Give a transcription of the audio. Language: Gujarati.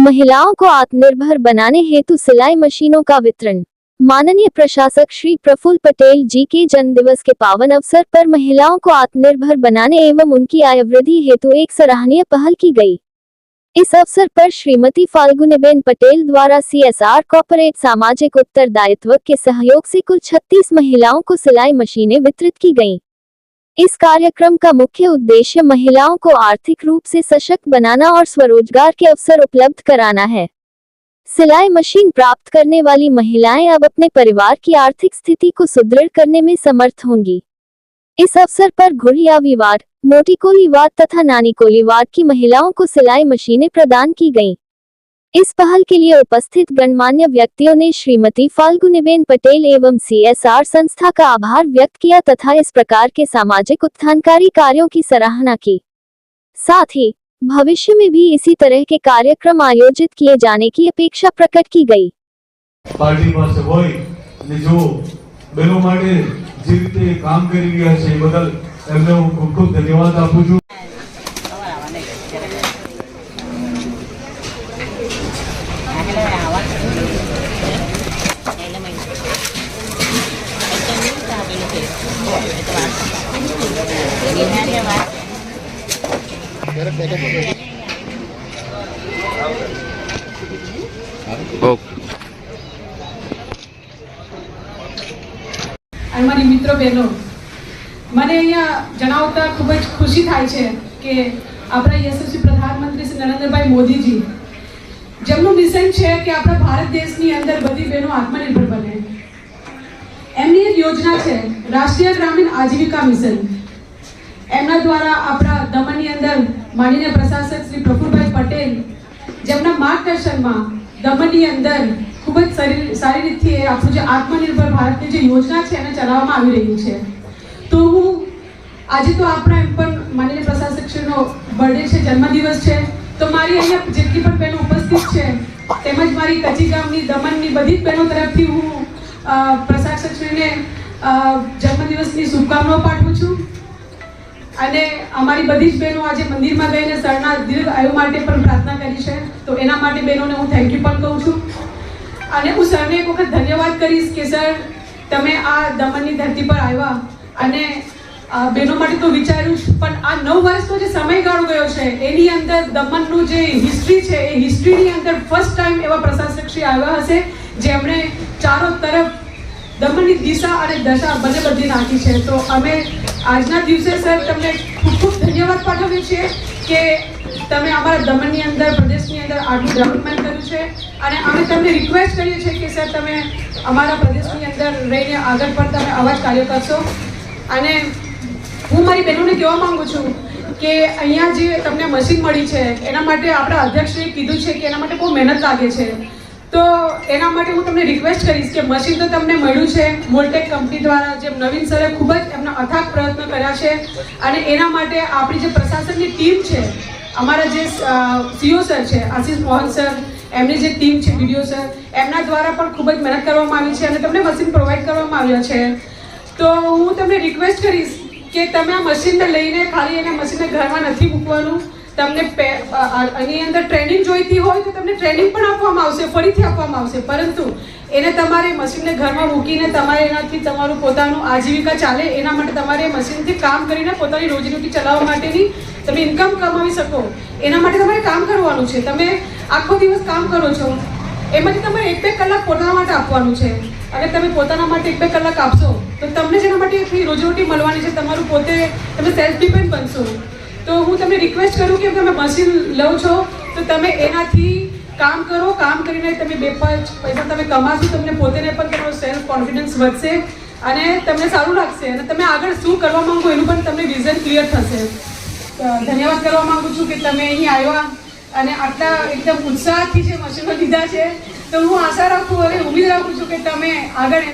महिलाओं को आत्मनिर्भर बनाने हेतु सिलाई मशीनों का वितरण। माननीय प्रशासक श्री प्रफुल्ल पटेल जी के जन्मदिवस के पावन अवसर पर महिलाओं को आत्मनिर्भर बनाने एवं उनकी आय वृद्धि हेतु एक सराहनीय पहल की गई। इस अवसर पर श्रीमती फाल्गुनीबेन पटेल द्वारा CSR कॉर्पोरेट सामाजिक उत्तरदायित्व के सहयोग से कुल 36 महिलाओं को सिलाई मशीनें वितरित की गईं। इस कार्यक्रम का मुख्य उद्देश्य महिलाओं को आर्थिक रूप से सशक्त बनाना और स्वरोजगार के अवसर उपलब्ध कराना है। सिलाई मशीन प्राप्त करने वाली महिलाएं अब अपने परिवार की आर्थिक स्थिति को सुदृढ़ करने में समर्थ होंगी। इस अवसर पर घुड़ियावी वार्ड, मोटीकोली वार्ड तथा नानीकोली वार्ड की महिलाओं को सिलाई मशीनें प्रदान की गईं। इस पहल के लिए उपस्थित गणमान्य व्यक्तियों ने श्रीमती फाल्गुनीबेन पटेल एवं CSR संस्था का आभार व्यक्त किया तथा इस प्रकार के सामाजिक उत्थानकारी कार्यों की सराहना की। साथ ही भविष्य में भी इसी तरह के कार्यक्रम आयोजित किए जाने की अपेक्षा प्रकट की गई। पार्टी પાસે હોય ને જો બેનો માટે જે રીતે કામ કરી રહ્યા છે બદલ એમને હું ખૂબ ખૂબ ધન્યવાદ આપું છું। મારી મિત્રો બહેનો, મને અહીંયા જણાવતા ખૂબ જ ખુશી થાય છે કે આપણા યશસ્વી પ્રધાનમંત્રી શ્રી નરેન્દ્રભાઈ મોદીજી જેમનું મિશન છે કે આપણા ભારત દેશની અંદર બધી બહેનો આત્મનિર્ભર બને, એમની એક યોજના છે રાષ્ટ્રીય ગ્રામીણ આજીવિકા મિશન। એમના દ્વારા આપણા દમણની અંદર માનનીય પ્રશાસક શ્રી પ્રફુલ્લભાઈ પટેલ જેમના માર્ગદર્શનમાં દમણની અંદર ખૂબ જ સારી રીતથી આપણું જે આત્મનિર્ભર ભારતની જે યોજના છે એને ચલાવવામાં આવી રહી છે। તો હું આજે તો આપણા એમ પણ માનનીય પ્રશાસકશ્રીનો બર્થડે છે, જન્મદિવસ છે, તો મારી અહીંયા જેટલી પણ બહેનો ઉપસ્થિત છે તેમજ મારી કચ્છી ગામની દમણની બધી જ બહેનો તરફથી હું પ્રશાસકશ્રીને જન્મદિવસની શુભકામનાઓ પાઠવું છું। અને અમારી બધી જ બહેનો આજે મંદિરમાં ગઈને સરના દીર્ઘ આયુ માટે પણ પ્રાર્થના કરી છે, તો એના માટે બહેનોને હું થેન્ક યુ પણ કહું છું। અને હું સરને એક વખત ધન્યવાદ કરીશ કે સર તમે આ દમણની ધરતી પર આવ્યા અને બહેનો માટે તો વિચાર્યું જ, પણ આ 9 વર્ષનો જે સમયગાળો ગયો છે એની અંદર દમણનું જે હિસ્ટ્રી છે એ હિસ્ટ્રીની અંદર ફર્સ્ટ ટાઈમ એવા પ્રશાસકશ્રી આવ્યા હશે જેમણે ચારો તરફ દમણની દિશા અને દશા બંને બદલી નાખી છે। તો અમે આજના દિવસે સર તમને ખૂબ ખૂબ ધન્યવાદ પાઠવીએ છીએ કે તમે અમારા દમણની અંદર પ્રદેશની અંદર આટલું ડેવલપમેન્ટ કર્યું છે અને અમે તમને રિક્વેસ્ટ કરીએ છીએ કે સર તમે અમારા પ્રદેશની અંદર રહીને આગળ પણ તમે આવા જ કાર્ય કરશો। અને હું મારી બહેનોને કહેવા માંગુ છું કે અહીંયા જે તમને મશીન મળી છે એના માટે આપણા અધ્યક્ષે કીધું છે કે એના માટે બહુ મહેનત લાગે છે, તો એના માટે હું તમને રિક્વેસ્ટ કરીશ કે મશીન તો તમને મળ્યું છે મોલ્ટેક કંપની દ્વારા, જેમ નવીન સરે ખૂબ જ એમના અથાગ પ્રયત્નો કર્યા છે અને એના માટે આપણી જે પ્રશાસનની ટીમ છે, અમારા જે CO સર છે આશીષ મોહન સર, એમની જે ટીમ છે BDO સર, એમના દ્વારા પણ ખૂબ જ મહેનત કરવામાં આવી છે અને તમને મશીન પ્રોવાઈડ કરવામાં આવ્યા છે। તો હું તમને રિક્વેસ્ટ કરીશ કે તમે આ મશીનને લઈને ખાલી એને મશીનને ઘરમાં નથી મૂકવાનું, તમને આની અંદર ટ્રેનિંગ જોઈતી હોય તો તમને ટ્રેનિંગ પણ આપવામાં આવશે, ફરીથી આપવામાં આવશે, પરંતુ એને તમારે મશીનને ઘરમાં મૂકીને તમારે એનાથી તમારું પોતાનું આજીવિકા ચાલે એના માટે તમારે મશીનથી કામ કરીને પોતાની રોજીરોટી ચલાવવા માટેની તમે ઇન્કમ કમાવી શકો એના માટે તમારે કામ કરવાનું છે। તમે આખો દિવસ કામ કરો છો, એમાંથી તમારે 1-2 કલાક પોતાના માટે આપવાનું છે અને તમે પોતાના માટે 1-2 કલાક આપશો તો તમને જેના માટે એટલી રોજીરોટી મળવાની છે, તમારું પોતે તમે સેલ્ફ ડિપેન્ડ બનશો। તો હું તમને રિક્વેસ્ટ કરું કે તમે મશીન લો છો તો તમે એનાથી કામ કરો, કામ કરીને તમે 2-5 પૈસા તમે કમાશો, તમને પોતેને પણ તમારો સેલ્ફ કોન્ફિડન્સ વધશે અને તમને સારું લાગશે અને તમે આગળ શું કરવા માંગો એનું પણ તમને વિઝન ક્લિયર થશે। ધન્યવાદ કરવા માંગુ છું કે તમે અહીં આવ્યા અને આટલા એકદમ ઉત્સાહથી જે મશીનો લીધા છે, તો હું આશા રાખું અને ઉમ્મીદ રાખું છું કે તમે આગળ